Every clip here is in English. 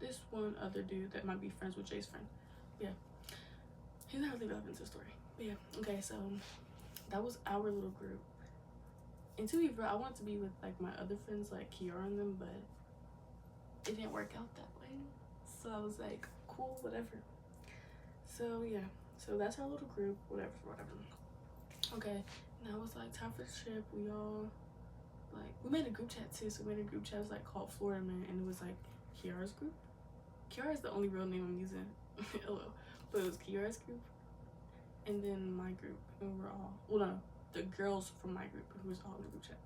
this one other dude that might be friends with Jay's friend. Yeah, he's not really relevant to the story. But yeah, okay, so that was our little group. And to be real, I wanted to be with like my other friends, like Kiara and them, but it didn't work out that way. So I was like, cool, whatever. So yeah, so that's our little group, whatever. Okay, now it's like time for the trip. We all like, we made a group chat too. So we made a group chat, it was like called Florida Man, and it was like Kiara's group. Kiara is the only real name I'm using. LOL. But it was Kiara's group, and then my group, and we were all, well, no, the girls from my group who was all in the group chat,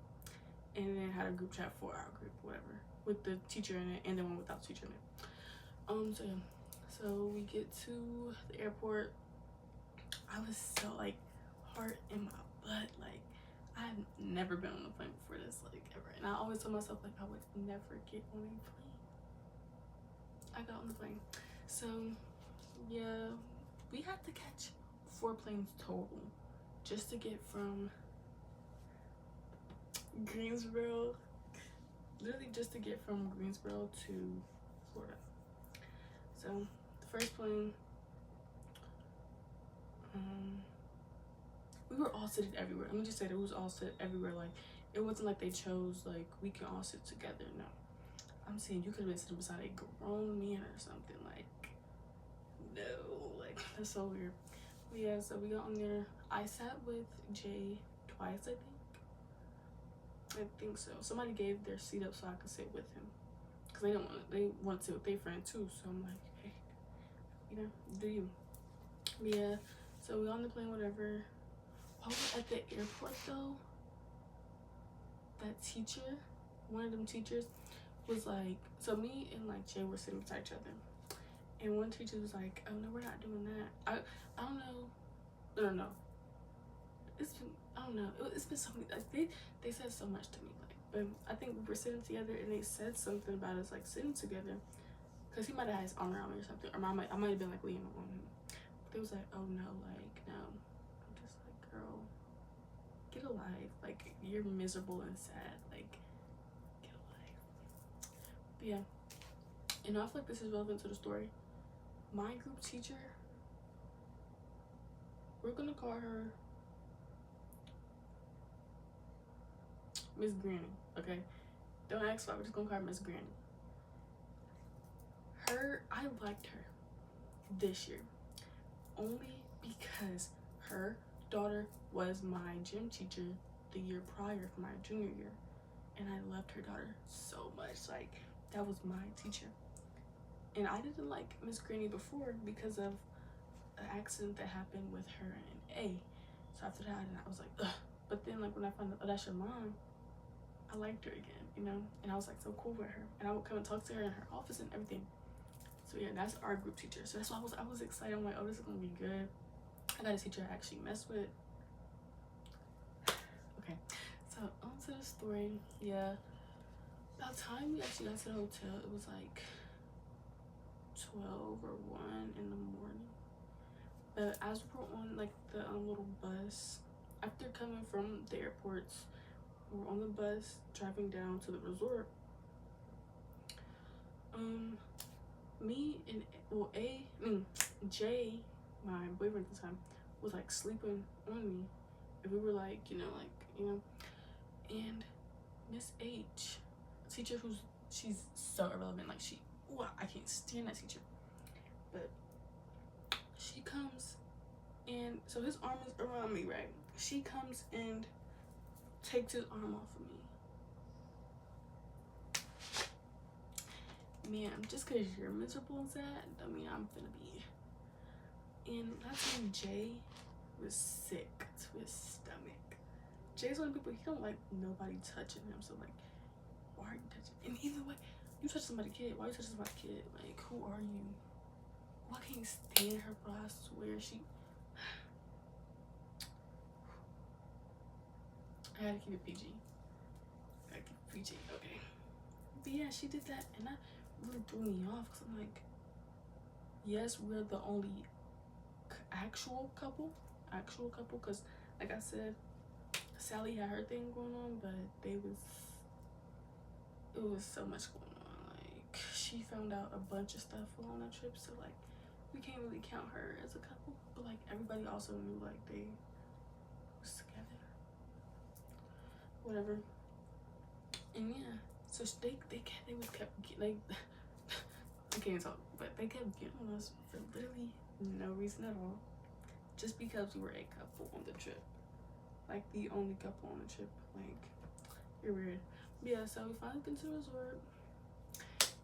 and then had a group chat for our group, whatever, with the teacher in it, and then one without the teacher in it. So yeah, so we get to the airport. I was so like heart in my butt, like I have never been on a plane before this, like ever, and I always told myself like I would never get on a plane. I got on the plane. So yeah, we had to catch 4 planes total just to get from Greensboro, literally just to get from Greensboro to Florida. So the first plane, we were all seated everywhere. Let me just say that it was all sit everywhere. Like, it wasn't like they chose like we can all sit together. No, I'm saying you could have been sitting beside a grown man or something. Like, no, like that's so weird. But yeah, so we got on there. I sat with Jay twice, I think so. Somebody gave their seat up so I could sit with him, because they want to sit with their friend too. So I'm like, hey, you know, do you? But yeah, so we on the plane, whatever. While we're at the airport though, that teacher, one of them teachers, was like, so me and like Jay were sitting beside each other, and one teacher was like, oh no, we're not doing that. I don't know. No. It's been, I don't know. It's been so many, like, they said so much to me, like, but I think we were sitting together and they said something about us like sitting together, because he might have had his arm around me or something, or I might have been like leaning on him. But they was like, oh no, like no. I'm just like, girl, get a life. Like, you're miserable and sad. Like, get a life. But yeah, and I feel like this is relevant to the story. My group teacher, we're gonna call her Miss Granny, okay? Don't ask why, we're just gonna call her Miss Granny. I liked her this year only because her daughter was my gym teacher the year prior for my junior year, and I loved her daughter so much. Like, that was my teacher. And I didn't like Miss Granny before because of an accident that happened with her and A. So after that, I was like, ugh. But then, like, when I found out, oh, that's your mom, I liked her again, you know? And I was like so cool with her, and I would come and talk to her in her office and everything. So yeah, that's our group teacher. So that's why I was excited. I'm like, oh, this is gonna be good. I got a teacher I actually mess with. Okay, so on to the story. Yeah, about time we actually got to the hotel, it was like 12 or 1 in the morning. But as we were on like the little bus, after coming from the airports, we were on the bus driving down to the resort. Me and Jay, my boyfriend at the time, was like sleeping on me, and we were like, and Miss H, a teacher she's so irrelevant, like I can't stand that teacher, but she comes, and so his arm is around me, right? She comes and takes his arm off of me. Man, just because you're miserable and sad, I mean, I'm gonna be. And that's when Jay was sick to his stomach. Jay's one of the people, he don't like nobody touching him, so like, why are you touching? And either way, you touch somebody's kid, why you touch somebody's kid? Like, who are you? Why can't you stand her, bro? I swear, I gotta keep it PG. Okay. But yeah, she did that, and that really threw me off, because I'm like, yes, we're the only actual couple, because like I said, Sally had her thing going on, but it was so much going on. Like, she she found out a bunch of stuff while on that trip, so like we can't really count her as a couple, but like everybody also knew like they was together, whatever. And yeah, so they kept like I can't talk, but they kept getting on us for literally no reason at all, just because we were a couple on the trip, like the only couple on the trip. Like, you're weird. But yeah, so we finally get to the resort,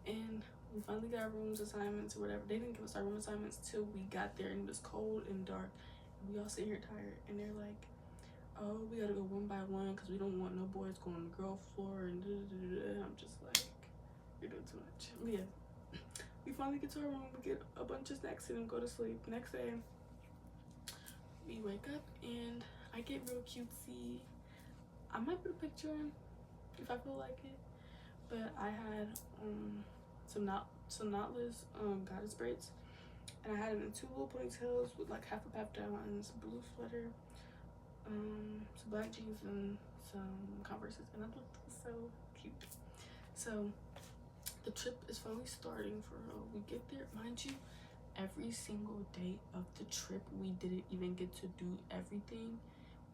and we finally got rooms assignments or whatever. They didn't give us our room assignments till we got there, and it was cold and dark, and we all sit here tired, and they're like, oh, we gotta go one by one because we don't want no boys going on the girl floor and I'm just like, you're doing too much. But yeah, we finally get to our room, we get a bunch of snacks and go to sleep. Next day, we wake up and I get real cutesy. I might put a picture in if I feel like it, but I had some knotless goddess braids, and I had it in 2 little ponytails with like half a pap down and some blue sweater, some black jeans and some Converses, and I looked so cute. So the trip is finally starting for real. We get there, mind you, every single day of the trip we didn't even get to do everything.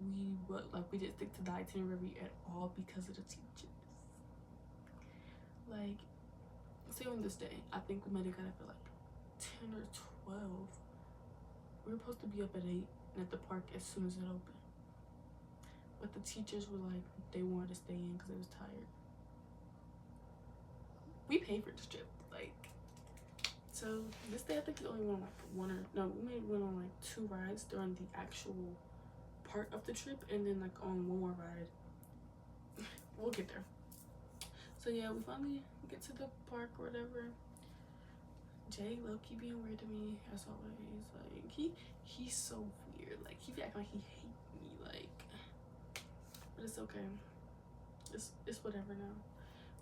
We didn't stick to the itinerary at all because of the teachers. Like, say on this day, I think we might have got up at like 10 or 12. We were supposed to be up at 8 and at the park as soon as it opened. But the teachers were like, they wanted to stay in because they was tired. We paid for this trip, like. So this day I think we only went on like we may went on like 2 rides during the actual part of the trip, and then like on 1 more ride. We'll get there. So yeah, we finally get to the park or whatever. Jay low-key being weird to me as always. Like he's so weird. Like he act like he hates me, like, but it's okay. It's whatever now.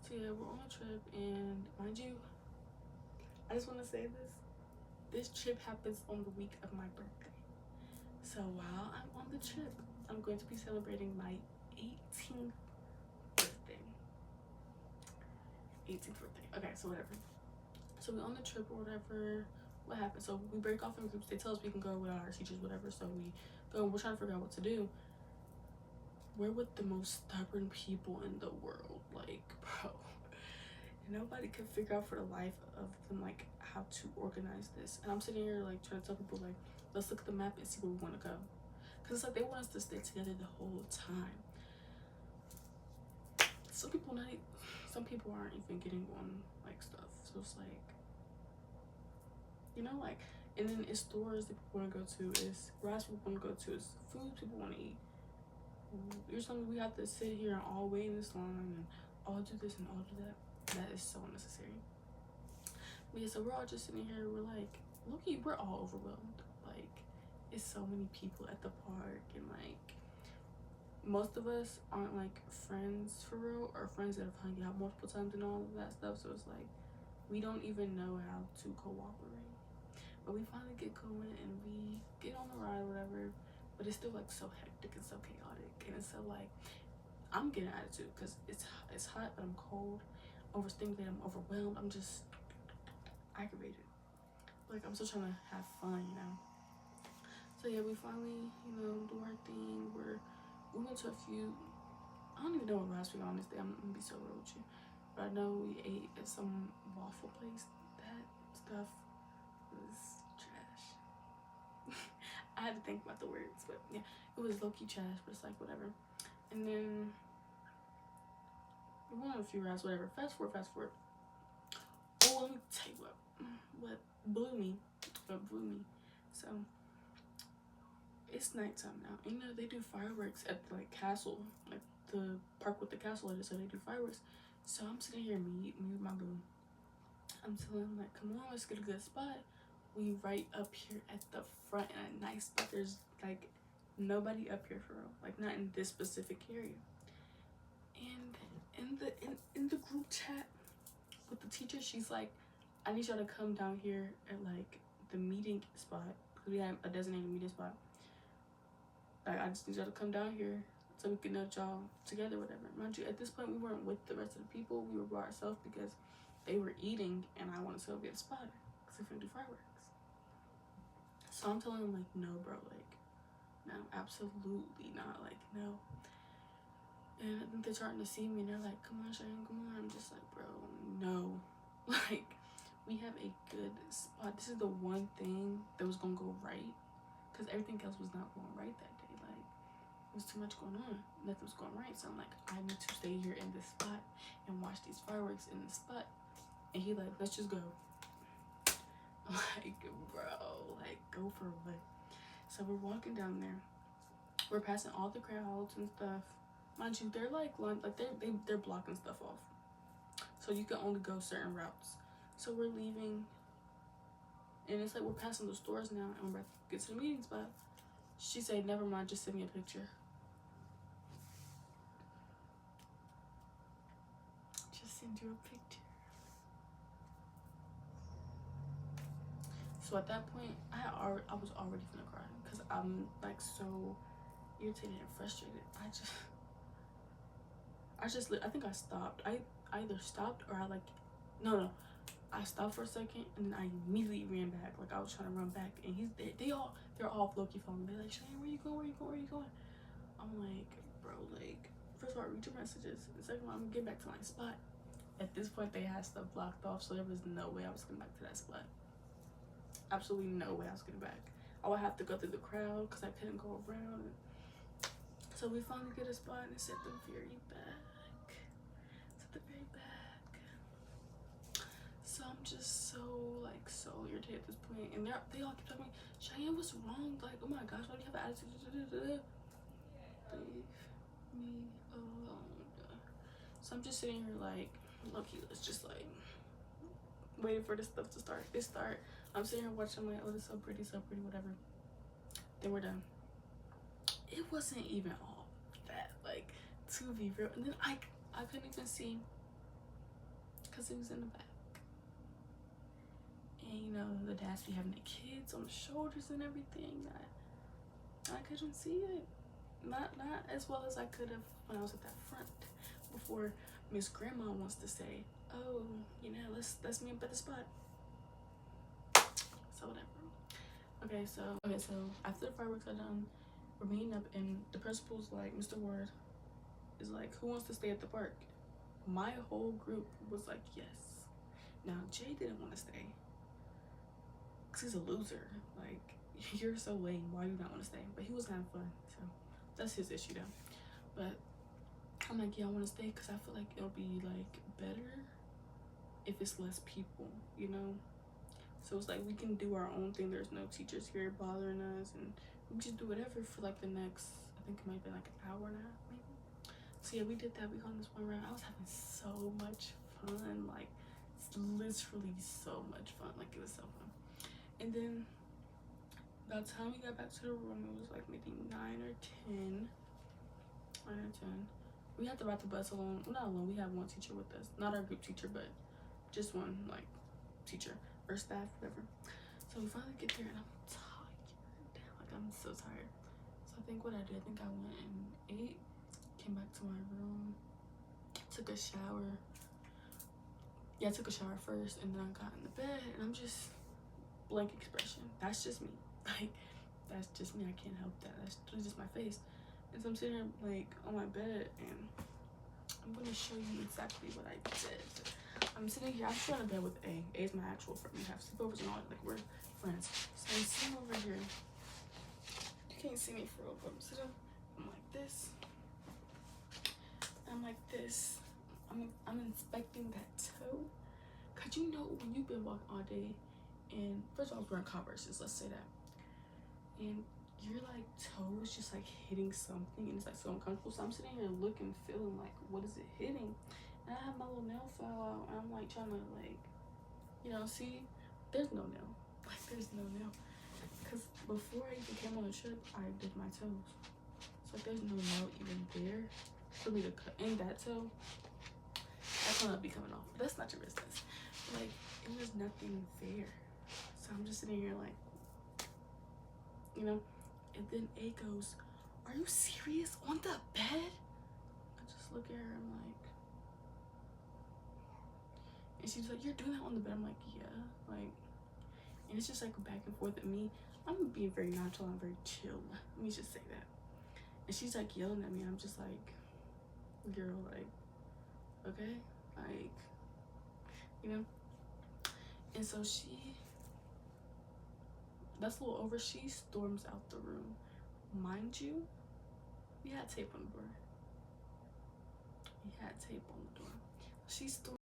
So yeah, we're on a trip, and mind you, I just want to say this trip happens on the week of my birthday. So while I'm on the trip, I'm going to be celebrating my 18th birthday. 18th birthday. Okay, so whatever. So we're on the trip or whatever. What happened? So we break off in groups. They tell us we can go without our teachers, whatever. So we go, and we're trying to figure out what to do. We're with the most stubborn people in the world. Like, bro, nobody could figure out for the life of them like how to organize this. And I'm sitting here like trying to tell people like, let's look at the map and see where we want to go, because it's like they want us to stay together the whole time. Some people aren't even getting on like stuff, so it's like, you know, like, and then it's stores that people want to go to, it's rides people want to go to, it's food people want to eat. You're telling me we have to sit here and all wait in this line and all do this and all do that? That is so unnecessary. But yeah, so we're all just sitting here, we're like, look, we're all overwhelmed. Like, it's so many people at the park, and like most of us aren't like friends for real, or friends that have hung out multiple times and all of that stuff. So it's like we don't even know how to cooperate. But we finally get going and we get on the ride or whatever, but it's still like so hectic and so chaotic, and it's so like I'm getting attitude because it's hot, but I'm cold, overstimulated, I'm overwhelmed, I'm just aggravated. Like, I'm still trying to have fun, you know. So yeah, we finally, you know, do our thing. We went to a few, I don't even know what restaurant we got on this day, I'm gonna be so real with you, but I know we ate at some waffle place. That stuff was trash. I had to think about the words, but yeah, it was low-key trash, but it's like whatever. And then we went on a few rides, whatever. Fast forward. Oh, let me tell you what blew me. So it's nighttime now. And, you know, they do fireworks at the like castle, like the park with the castle in it. So they do fireworks. So I'm sitting here, me with my boo. I'm telling him like, come on, let's get a good spot. We right up here at the front in a nice spot. There's like nobody up here for real, like not in this specific area. And in the group chat with the teacher, she's like, I need y'all to come down here at like the meeting spot, because we have a designated meeting spot. Like, I just need y'all to come down here so we can know y'all together, whatever. Mind you, at this point we weren't with the rest of the people, we were by ourselves because they were eating, and I wanted to go get a spot because they're gonna do fireworks. So I'm telling them like, no, bro, like, no, absolutely not, like, no. And I think they're starting to see me, and they're like, come on, Cheyenne, come on. I'm just like, bro, no. Like, we have a good spot. This is the one thing that was gonna go right, because everything else was not going right that day. Like, there was too much going on. Nothing was going right. So I'm like, I need to stay here in this spot and watch these fireworks in this spot. And he like, let's just go. I'm like, bro, like, go for what? So we're walking down there. We're passing all the crowds and stuff. Mind you, they're like they're blocking stuff off, so you can only go certain routes. So we're leaving, and it's like we're passing the stores now, and we're about to get to the meeting spot. She said, never mind, just send me a picture. Just send you a picture. So at that point, I was already gonna cry, because I'm like so irritated and frustrated. I think I stopped. I either stopped or I like, no, I stopped for a second, and then I immediately ran back. Like, I was trying to run back, and they're all low-key following me. They're like, Cheyenne, where you going? Where you going? Where you going? I'm like, bro, like, first of all, read your messages. And second of all, I'm gonna get back to my spot. At this point, they had stuff blocked off, so there was no way I was getting back to that spot. Absolutely no way I was getting back. I would have to go through the crowd because I couldn't go around. So we finally get a spot, and it's at the very back. So I'm just so irritated at this point, and they all keep telling me, Cheyenne, what's wrong? Like, oh my gosh, why do you have an attitude? Leave me alone. So I'm just sitting here like, lucky, let's just like waiting for this stuff to start. I'm sitting here watching like, oh, this is so pretty, whatever. Then we're done. It wasn't even all that, like, to be real. And then I couldn't even see because it was in the back. And you know, the dads be having the kids on the shoulders and everything. I couldn't see it. Not as well as I could have when I was at that front before Miss Grandma wants to say, oh, you know, let's meet up at the spot. So whatever. Okay, so after the fireworks are done, we're meeting up, and the principal's like, Mr. Ward is like, who wants to stay at the park? My whole group was like, yes. Now Jay didn't want to stay. He's a loser. Like, you're so lame, why do you not want to stay? But he was having fun, so that's his issue though. But I'm like, yeah, I want to stay because I feel like it'll be like better if it's less people, you know. So it's like we can do our own thing. There's no teachers here bothering us, and we just do whatever for like the next, I think it might be like an hour and a half maybe. So yeah, we did that. We got on this one round. I was having so much fun, like, it's literally so much fun. Like, it was so fun. And then by the time we got back to the room, it was like maybe 9 or 10. We had to ride the bus alone. Well, not alone, we had one teacher with us. Not our group teacher, but just one, like, teacher or staff, whatever. So we finally get there, and I'm tired. Like, I'm so tired. So I think what I did, I think I went and ate, came back to my room, took a shower. Yeah, I took a shower first, and then I got in the bed, and I'm just blank expression. That's just me. Like, that's just me. I can't help that. That's just my face. And so I'm sitting here like on my bed, and I'm gonna show you exactly what I did. I'm sitting here. I'm sitting in bed with A. A is my actual friend. We have sleepovers and all that. Like, we're friends. So I'm sitting over here. You can't see me for real, but I'm sitting. I'm like this. I'm like this. I'm inspecting that toe. Cause you know when you've been walking all day. And first of all, I was wearing Converses, let's say that. And your like toes just like hitting something, and it's like so uncomfortable. So I'm sitting here looking, feeling like, what is it hitting? And I have my little nail file out, and I'm like trying to like, you know, see, there's no nail. Like, there's no nail. Because before I even came on the trip, I did my toes. So like, there's no nail even there for me to cut in that toe. That's gonna be coming off. But that's not your business. Like, it was nothing there. So I'm just sitting here like, you know, and then A goes, are you serious? On the bed? I just look at her, I'm like, And she's like, you're doing that on the bed? I'm like, yeah. Like, and it's just like back and forth. And me, I'm being very nonchalant, very chill. Let me just say that. And she's like yelling at me. I'm just like, girl, like, okay, like, you know. And so that's a little over. She storms out the room. Mind you, we had tape on the door. She stormed.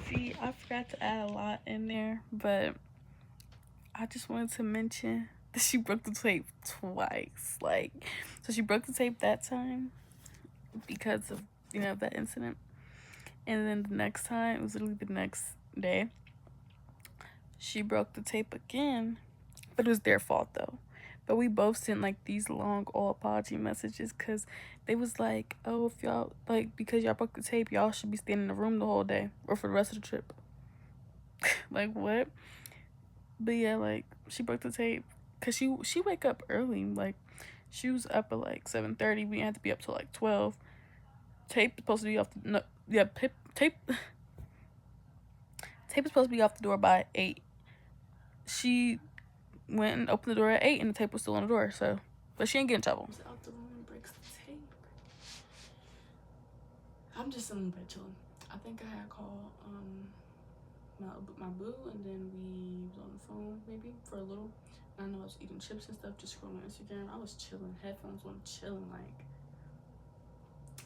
See, I forgot to add a lot in there, but I just wanted to mention that she broke the tape twice. Like, so she broke the tape that time because of, that incident. And then the next time, it was literally the next day, she broke the tape again, but it was their fault though. But we both sent like these long all apology messages because they was like, oh, if y'all, like, because y'all broke the tape, y'all should be staying in the room the whole day or for the rest of the trip. Like, what? But yeah, like, she broke the tape because she wake up early. Like, she was up at like 7:30. We had to be up till like 12. Tape is supposed to be off the, no, yeah, tape is supposed to be off the door by 8. She went and opened the door at 8 and the tape was still on the door, so, but she ain't getting in trouble. Out the room and breaks the tape. I'm just in bed chilling. I think I had called my boo, and then we was on the phone maybe for a little. I know I was eating chips and stuff, just scrolling on Instagram. I was chilling, headphones on, chilling, like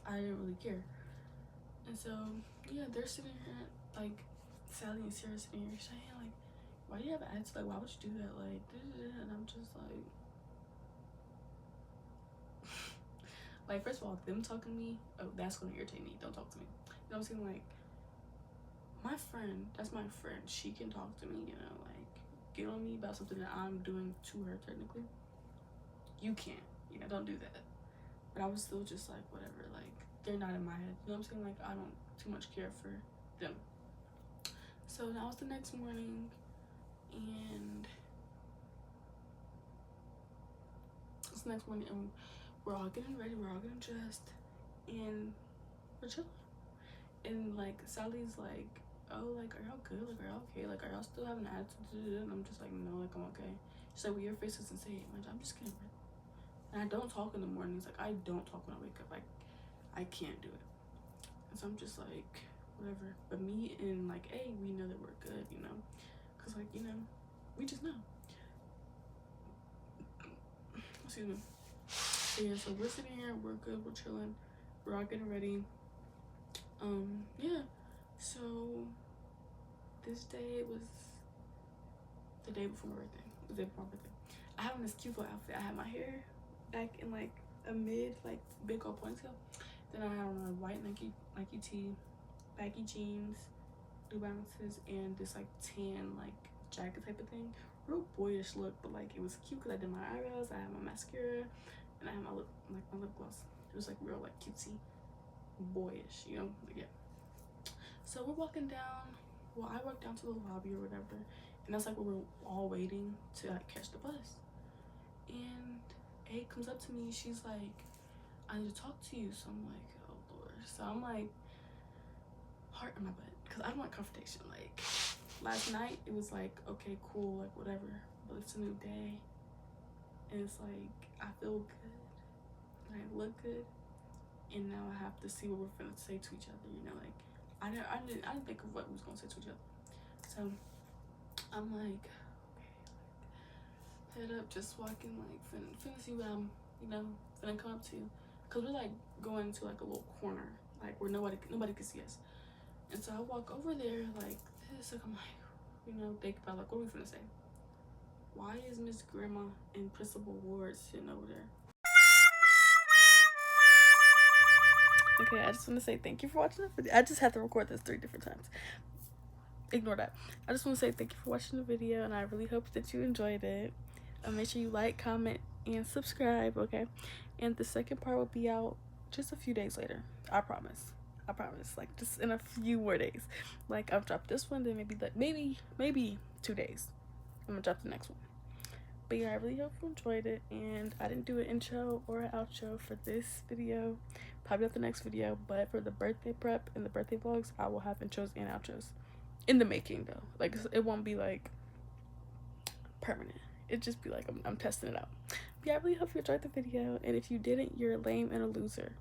I didn't really care. And so yeah, they're sitting here, like Sally and Sarah sitting here saying like, why do you have an attitude? Like, why would you do that? Like, and I'm just like, first of all, them talking to me, oh, that's gonna irritate me. Don't talk to me. You know what I'm saying? Like, my friend, that's my friend. She can talk to me, like, get on me about something that I'm doing to her, technically. You can't, don't do that. But I was still just like, whatever, like, they're not in my head. You know what I'm saying? Like, I don't too much care for them. So now it's the next morning, and we're all getting ready, we're all getting dressed, and we're chilling. And like, Sally's like, oh, like, are y'all good? Like, are y'all okay? Like, are y'all still having an attitude? And I'm just like, no, like, I'm okay. She's like, well, your face doesn't say it. I'm just getting ready. And I don't talk in the mornings. Like, I don't talk when I wake up. Like, I can't do it. And so I'm just like, whatever. But me and like A, we know that we're good, because like, we just know. Excuse me. So yeah, so we're sitting here, we're good, we're chilling, we're all getting ready. Yeah, so this day was the day before my birthday. The day before my birthday. I had on this cute little outfit. I had my hair back in like a mid, like, big old ponytail. Then I had on a white Nike tee, baggy jeans, New Balances, and this like tan like jacket type of thing. Real boyish look, but like it was cute because I did my eyebrows, I had my mascara, and I had my lip gloss. It was like real like cutesy, boyish, like, yeah. So we're walking down. Well, I walked down to the lobby or whatever, and that's like where we're all waiting to like catch the bus. And A comes up to me. She's like, I need to talk to you. So I'm like, oh Lord. So I'm like, heart in my butt, because I don't want confrontation. Like, last night it was like, okay, cool, like whatever, but it's a new day, and it's like, I feel good, and I look good, and now I have to see what we're gonna say to each other. Like, I didn't think of what we was gonna say to each other. So I'm like, okay, head up, just walking, like finna see what I'm, gonna come up to, because we're like going to like a little corner, like where nobody can see us. And so I walk over there like this, like I'm like, think about like, what are we finna say? Why is Miss Grandma and Principal Ward sitting over there? Okay, I just want to say thank you for watching the video. I just had to record this 3 different times. Ignore that. I just want to say thank you for watching the video, and I really hope that you enjoyed it. Make sure you like, comment, and subscribe, okay? And the second part will be out just a few days later. I promise, like just in a few more days. Like, I've dropped this one, then maybe 2 days I'm gonna drop the next one. But yeah, I really hope you enjoyed it, and I didn't do an intro or an outro for this video, probably not the next video, but for the birthday prep and the birthday vlogs, I will have intros and outros in the making though. Like, it won't be like permanent, it just be like I'm testing it out. But yeah, I really hope you enjoyed the video, and if you didn't, you're lame and a loser.